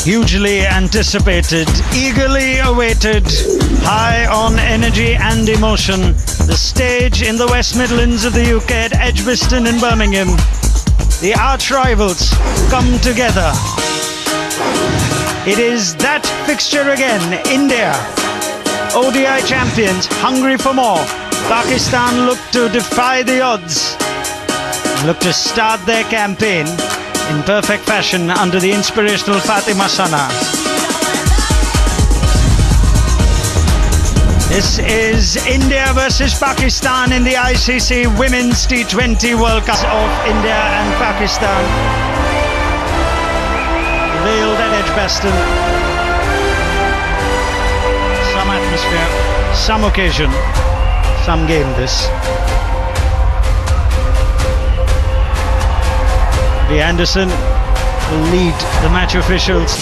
Hugely anticipated, eagerly awaited, high on energy and emotion. The stage in the West Midlands of the UK at Edgbaston in Birmingham. The arch rivals come together. It is that fixture again. India, ODI champions, hungry for more. Pakistan look to defy the odds. Look to start their campaign in perfect fashion under the inspirational Fatima Sana. This is India versus Pakistan in the ICC Women's T20 World Cup of India and Pakistan. Veiled at Edgbaston. Some atmosphere, some occasion, some game this. Anderson will lead the match officials.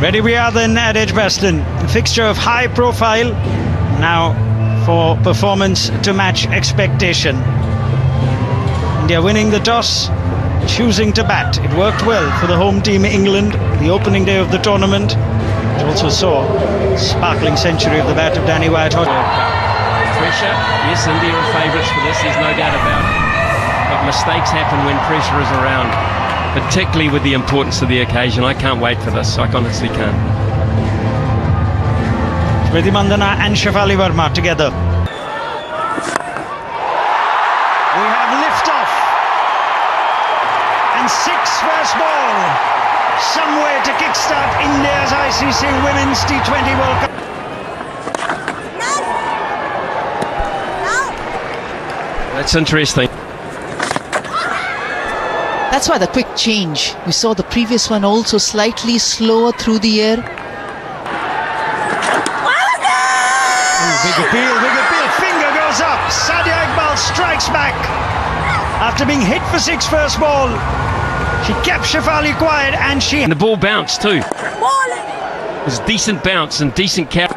Ready we are then at Edgbaston. A fixture of high profile, now for performance to match expectation. India winning the toss, choosing to bat. It worked well for the home team England, the opening day of the tournament. It also saw a sparkling century of the bat of Danny White. Pressure, yes, India are favourites for this, there's no doubt about it. But mistakes happen when pressure is around, particularly with the importance of the occasion. I can't wait for this, I honestly can't. Smriti Mandhana and Shefali Verma together. We have liftoff. And 6 first ball. Somewhere to kickstart India's ICC Women's T20 World Cup. That's interesting. That's why the quick change. We saw the previous one also slightly slower through the air. Big appeal, big appeal. Finger goes up. Sadia Iqbal strikes back. After being hit for 6 first ball, she kept Shefali quiet and she... And the ball bounced too. It was decent bounce and decent carry.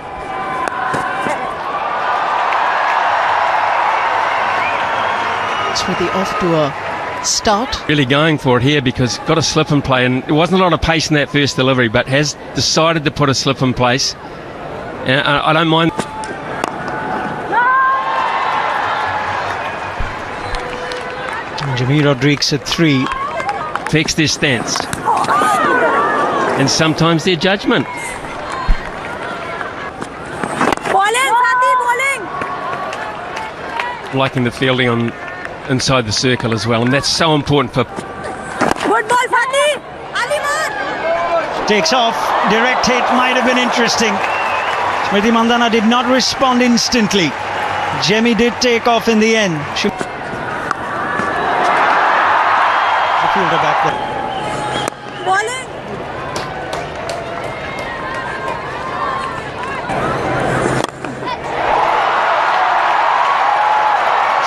Smriti off to a start. Really going for it here because got a slip in play, and there wasn't a lot of pace in that first delivery, but has decided to put a slip in place. And I don't mind. Jamie Rodriguez at 3. Affects their stance and sometimes their judgment. Bowling. Liking the fielding on inside the circle as well, and that's so important for... Good ball, Fatih. Takes off. Direct hit might have been interesting. Smriti Mandhana did not respond instantly. Jemmy did take off in the end. The fielder back there. Bowling.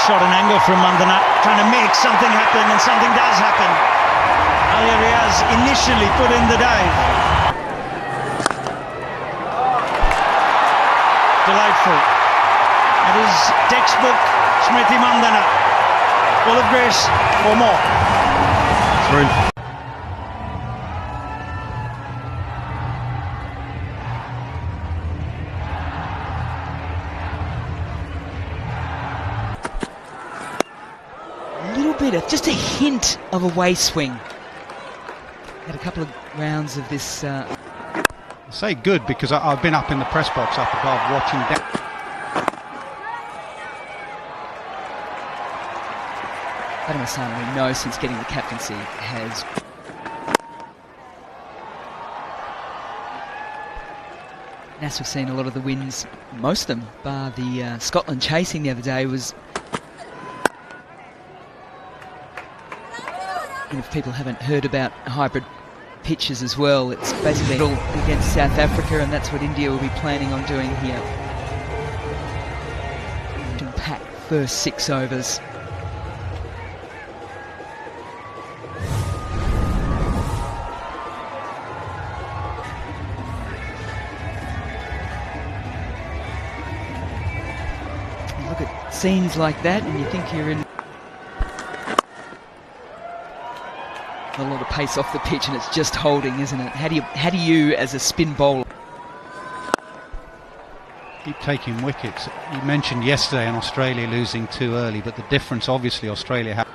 Shot an angle from Mandhana, trying to make something happen, and something does happen. Alia Riaz initially put in the dive. Delightful. That is textbook Smriti Mandhana. Full of grace for more. Through. Just a hint of a way swing. Had a couple of rounds of this. I say good because I've been up in the press box up above watching down. Fatima Sana, we know since getting the captaincy, has As we've seen, a lot of the wins, most of them, bar the Scotland chasing the other day, was... And if people haven't heard about hybrid pitches as well, it's basically all against South Africa, and that's what India will be planning on doing here. Pack first 6 overs. You look at scenes like that and you think you're in a lot of pace off the pitch, and it's just holding, isn't it? How do you as a spin bowler keep taking wickets? You mentioned yesterday in Australia losing too early, but the difference obviously Australia had.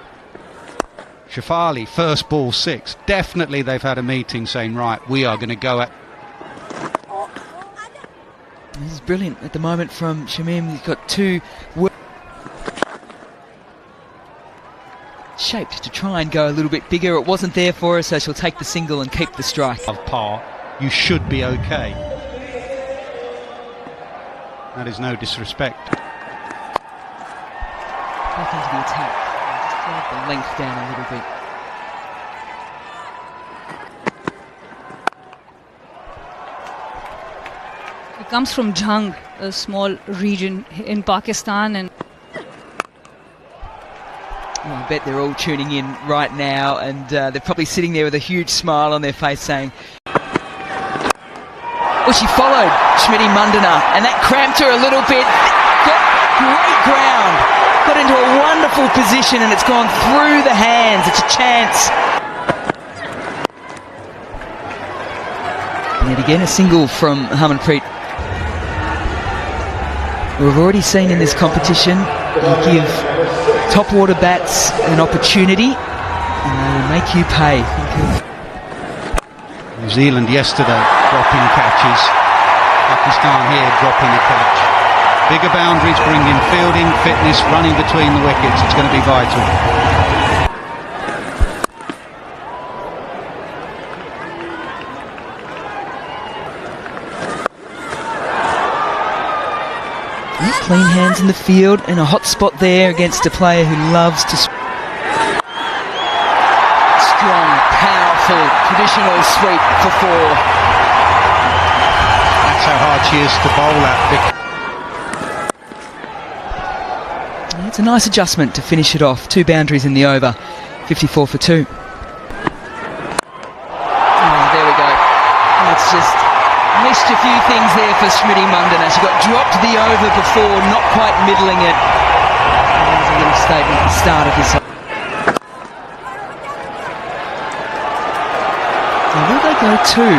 Shafali, first ball 6. Definitely they've had a meeting saying, right, we are going to go at... This is brilliant at the moment from Shamim. He's got 2 shaped to try and go a little bit bigger. It wasn't there for her, so she'll take the single and keep the strike. Of par, you should be okay. That is no disrespect. Back into the attack. Just drag the length down a little bit. He comes from Jhang, a small region in Pakistan, and well, I bet they're all tuning in right now, and they're probably sitting there with a huge smile on their face saying, well, she followed Smriti Mandana, and that cramped her a little bit. Got great ground, got into a wonderful position, and it's gone through the hands. It's a chance. And yet again, a single from Harmanpreet. We've already seen in this competition, you give top order bats an opportunity, and they will make you pay. New Zealand yesterday dropping catches. Pakistan here dropping a catch. Bigger boundaries bring in fielding, fitness, running between the wickets. It's going to be vital. Clean hands in the field, and a hot spot there against a player who loves to... Strong, powerful, traditional sweep for 4. That's how hard she is to bowl at. It's a nice adjustment to finish it off. 2 boundaries in the over, 54 for 2. There we go. It's just... missed a few things there for Smriti Mandana. She got dropped the over before, not quite middling it. There's a little statement at the start of this. So will they go 2?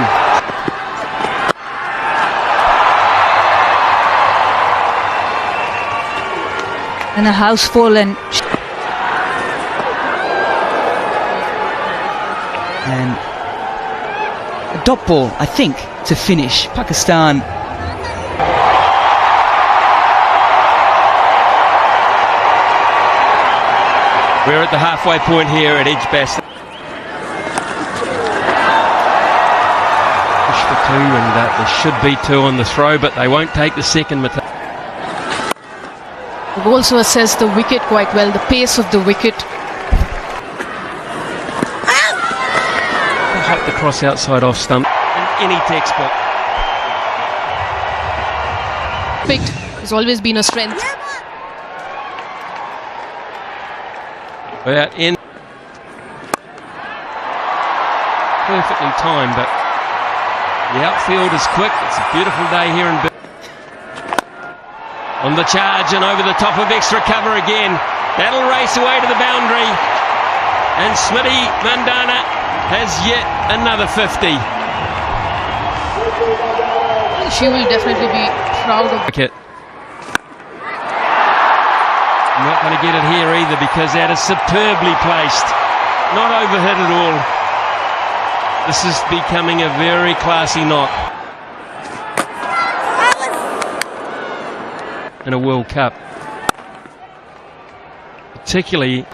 a house full, and a dot ball, I think, to finish. Pakistan. We're at the halfway point here at Edgbaston. Push for 2, and there should be 2 on the throw, but they won't take the second. they've also assessed the wicket quite well, the pace of the wicket. I hope the cross outside off stump in any textbook. Perfect has always been a strength. Out in perfectly timed, but the outfield is quick. It's a beautiful day here in on the charge and over the top of extra cover again. That'll race away to the boundary, and Smriti Mandana has yet another 50. She will definitely be proud of it. Not going to get it here either, because that is superbly placed, not overhit at all. This is becoming a very classy knock in a World Cup, particularly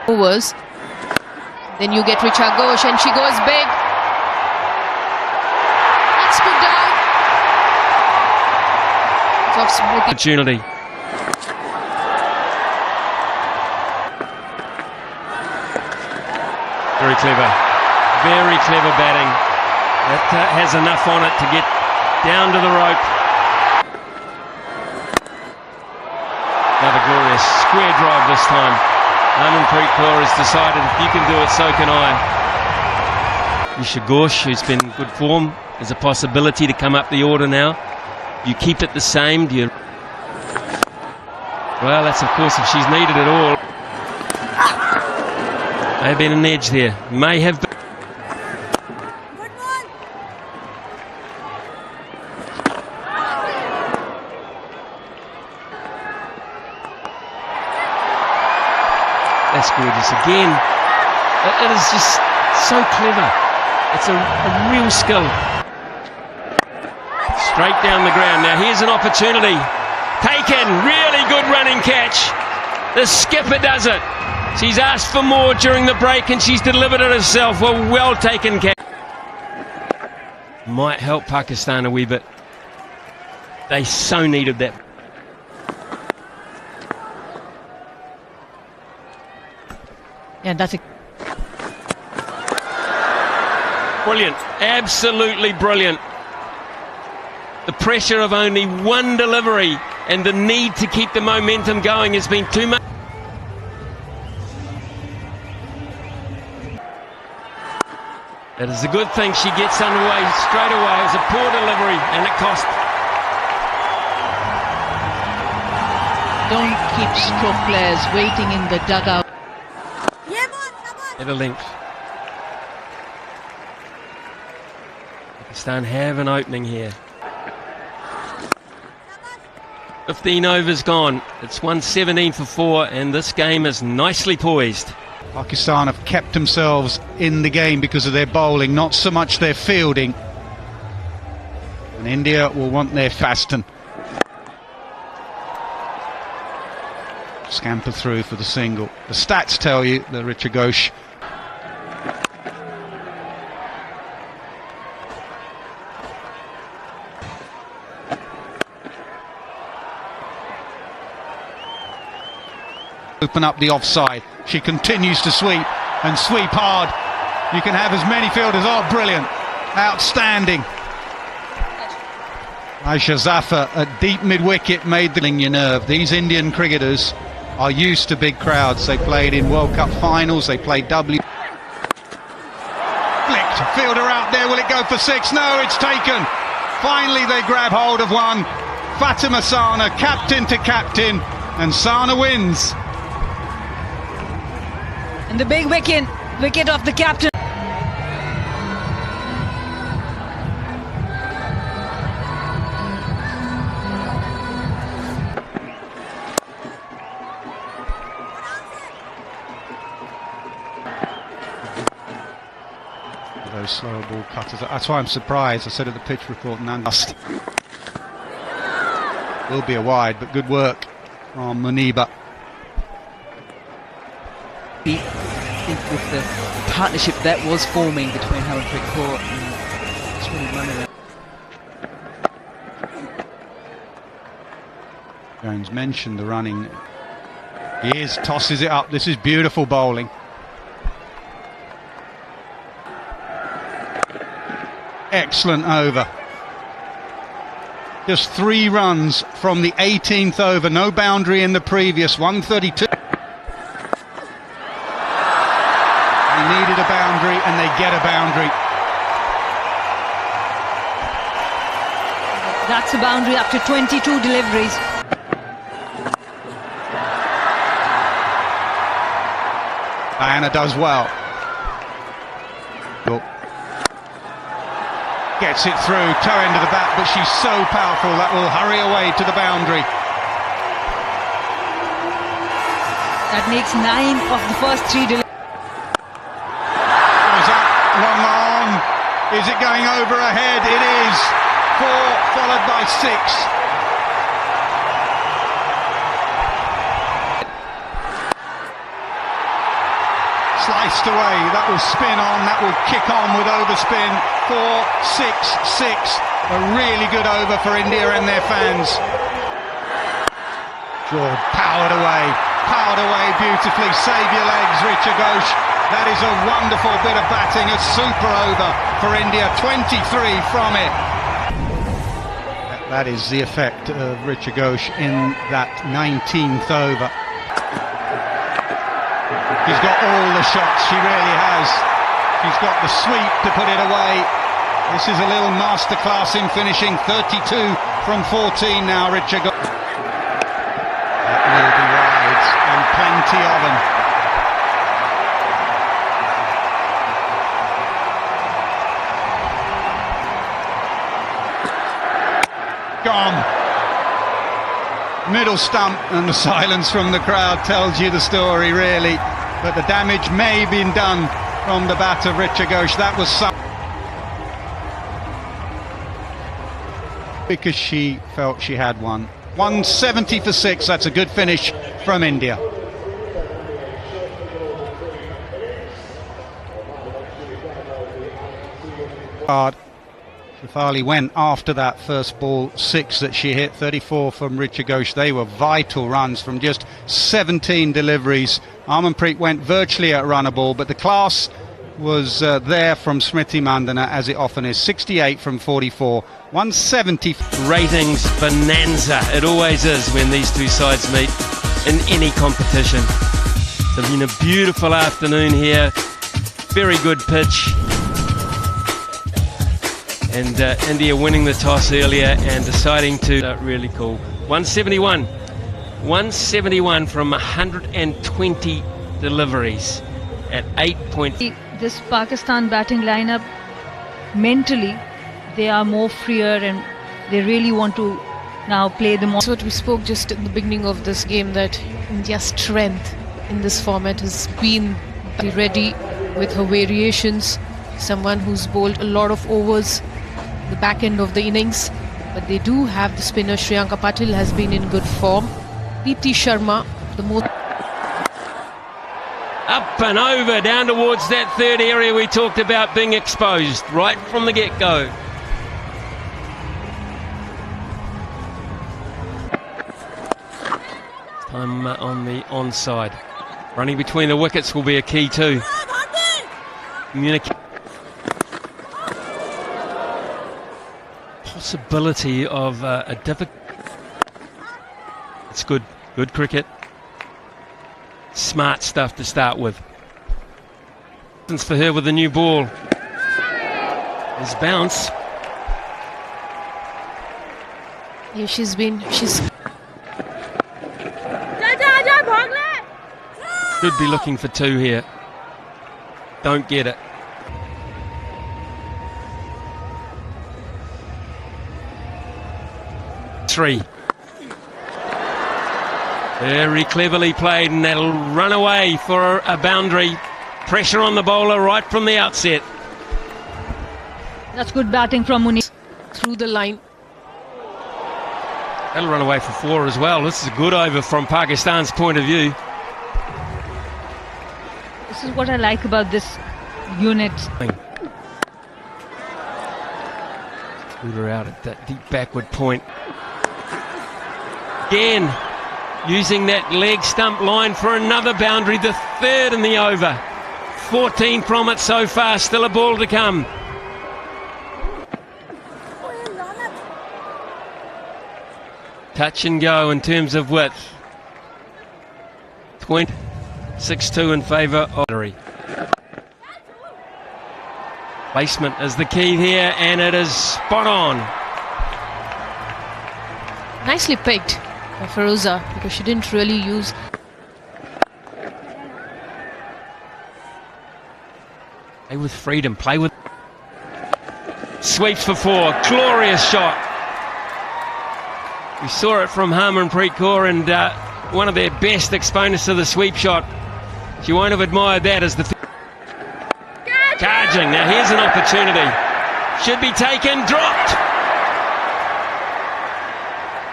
overs. Then you get Richa Ghosh and she goes big. That's good dive. It's off smooth. Opportunity. Very clever. Very clever batting. That has enough on it to get down to the rope. Another glorious square drive this time. Harmanpreet Kaur has decided if you can do it, so can I. Isha Ghosh, who's been in good form, there's a possibility to come up the order now. You keep it the same. Do you? Well, that's of course if she's needed at all. May have been an edge there. May have been. Good ball. That's gorgeous again. It is just so clever. It's a real skill. Straight down the ground. Now here's an opportunity. Taken. Really good running catch. The skipper does it. She's asked for more during the break and she's delivered it herself. Well taken catch. Might help Pakistan a wee bit. They so needed that. Yeah, that's a Brilliant. Absolutely brilliant. The pressure of only one delivery and the need to keep the momentum going has been too much. It is a good thing she gets underway straight away. It was a poor delivery and it cost. Don't keep stroke players waiting in the dugout. Yeah, ball. Shabash. At a length. Pakistan have an opening here. 15 overs gone. It's 117 for 4 and this game is nicely poised. Pakistan have kept themselves in the game because of their bowling, not so much their fielding. And India will want their Faston. Scamper through for the single. The stats tell you that Richa Ghosh open up the offside. She continues to sweep and sweep hard. You can have as many fielders. Oh, brilliant. Outstanding. Aisha Zafar at deep mid-wicket made the your nerve. These Indian cricketers are used to big crowds. They played in World Cup finals. They played W. Flicked. Fielder out there. Will it go for 6? No, it's taken. Finally, they grab hold of one. Fatima Sana, captain to captain. And Sana wins. and the big wicket of the captain. Those slower ball cutters. That's why I'm surprised. I said at the pitch report, Nandust will be a wide, but good work from Muniba. I think with the partnership that was forming between Harmanpreet Kaur and Smriti Mandhana. Jones mentioned the running. He tosses it up. This is beautiful bowling. Excellent over. Just 3 runs from the 18th over. No boundary in the previous. 132. They needed a boundary and they get a boundary. That's a boundary after 22 deliveries. Diana does well. Gets it through, toe end of the bat, but she's so powerful that will hurry away to the boundary. That makes 9 of the first 3 deliveries. Is that long on? Is it going over ahead? It is. 4 followed by 6. Slice bounced away. That will spin on, that will kick on with overspin. 4-6-6. A really good over for India and their fans. George powered away beautifully. Save your legs, Richa Ghosh. That is a wonderful bit of batting, a super over for India. 23 from it. That is the effect of Richa Ghosh in that 19th over. She's got all the shots, she really has. She's got the sweep to put it away. This is a little masterclass in finishing. 32 from 14 now, Richa Ghosh. That will be wide, and plenty of them. Gone. Middle stump, and the silence from the crowd tells you the story, really. But the damage may have been done from the bat of Richa Ghosh. That was some, because she felt she had one. 170 for 6. That's a good finish from India. Shefali went after that first ball 6 that she hit. 34 from Richa Ghosh. They were vital runs from just 17 deliveries. Harmanpreet went virtually at runner ball, but the class was there from Smriti Mandhana, as it often is. 68 from 44. 170. Ratings bonanza. It always is when these two sides meet in any competition. It's been a beautiful afternoon here. Very good pitch. And India winning the toss earlier and deciding to... really cool. 171. 171 from 120 deliveries at 8 points. This Pakistan batting lineup, mentally, they are more freer and they really want to now play the more. That's what we spoke just in the beginning of this game, that India's strength in this format has been ready with her variations. Someone who's bowled a lot of overs the back end of the innings, but they do have the spinner. Shriyanka Patil has been in good form. Deepti Sharma, the most Up and over, down towards that third area we talked about being exposed right from the get-go. Time on the onside. Running between the wickets will be a key too. Possibility of a difficult... It's good cricket. Smart stuff to start with. For her with the new ball. There's bounce. Yeah, she's Should be looking for 2 here. Don't get it. Three. Very cleverly played, and that'll run away for a boundary. Pressure on the bowler right from the outset. That's good batting from Muniz. through the line. That'll run away for 4 as well. This is a good over from Pakistan's point of view. This is what I like about this unit. Scooter out at that deep backward point. Again, using that leg stump line for another boundary, the 3rd in the over. 14 from it so far, still a ball to come. Touch and go in terms of width. 6-2 in favour of Battery. Placement is the key here, and it is spot on. Nicely picked by Feroza, because she didn't really use. Play with freedom, play with... Sweeps for 4, glorious shot. We saw it from Harmanpreet Kaur, and one of their best exponents of the sweep shot. She won't have admired that as the... Charging, now here's an opportunity. Should be taken, dropped.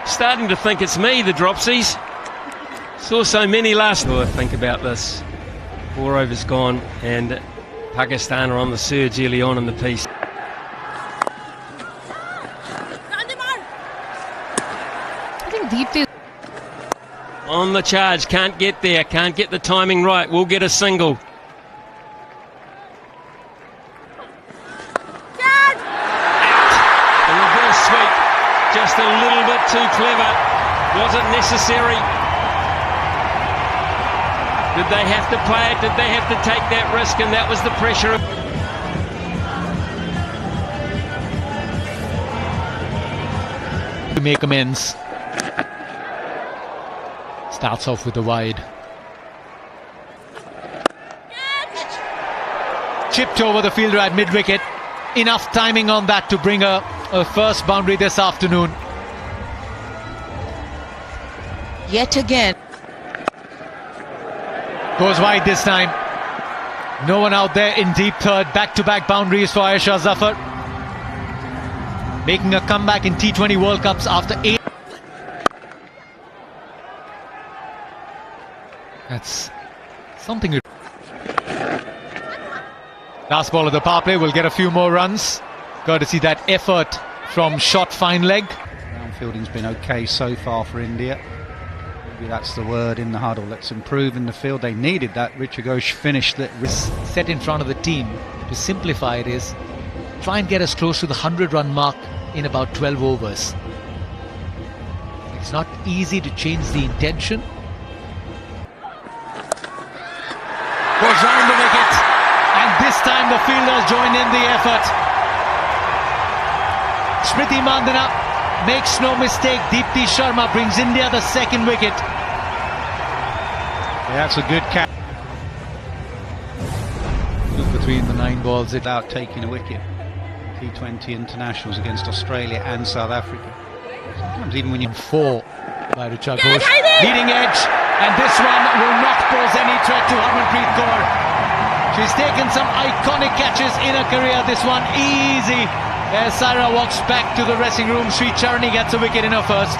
Starting to think it's me, the dropsies. Saw so many last... Oh, think about this. 4 overs gone, and Pakistan are on the surge early on in the piece. I think Deepti On the charge, can't get there, can't get the timing right, will get a single. Out! And the ball sweep, just a little bit too clever. Was it necessary? Did they have to play it? Did they have to take that risk? And that was the pressure. To make amends. Starts off with a wide. Chipped over the fielder at mid-wicket. Enough timing on that to bring a first boundary this afternoon. Yet again. Goes wide this time. No one out there in deep third. Back-to-back boundaries for Aisha Zafar. Making a comeback in T20 World Cups after 8. That's something. Last ball of the power play will get a few more runs. Got to see that effort from short fine leg. Ground fielding's been okay so far for India. Maybe that's the word in the huddle. Let's improve in the field. They needed that. Richard Ghosh finished that. Set in front of the team, to simplify it, is try and get us close to the 100-run mark in about 12 overs. It's not easy to change the intention. Goes round the wicket, and this time the fielders join in the effort. Smriti Mandana makes no mistake. Deepti Sharma brings India the second wicket. Yeah, that's a good catch. Look between the 9 balls. Without taking a wicket. T20 internationals against Australia and South Africa. Sometimes even when you 4 by Richard Ghosh. Leading edge, and this one will not pose any threat to Harmanpreet Kaur. She's taken some iconic catches in her career. This one easy. As Saira walks back to the dressing room, Sri Charani gets a wicket in her first.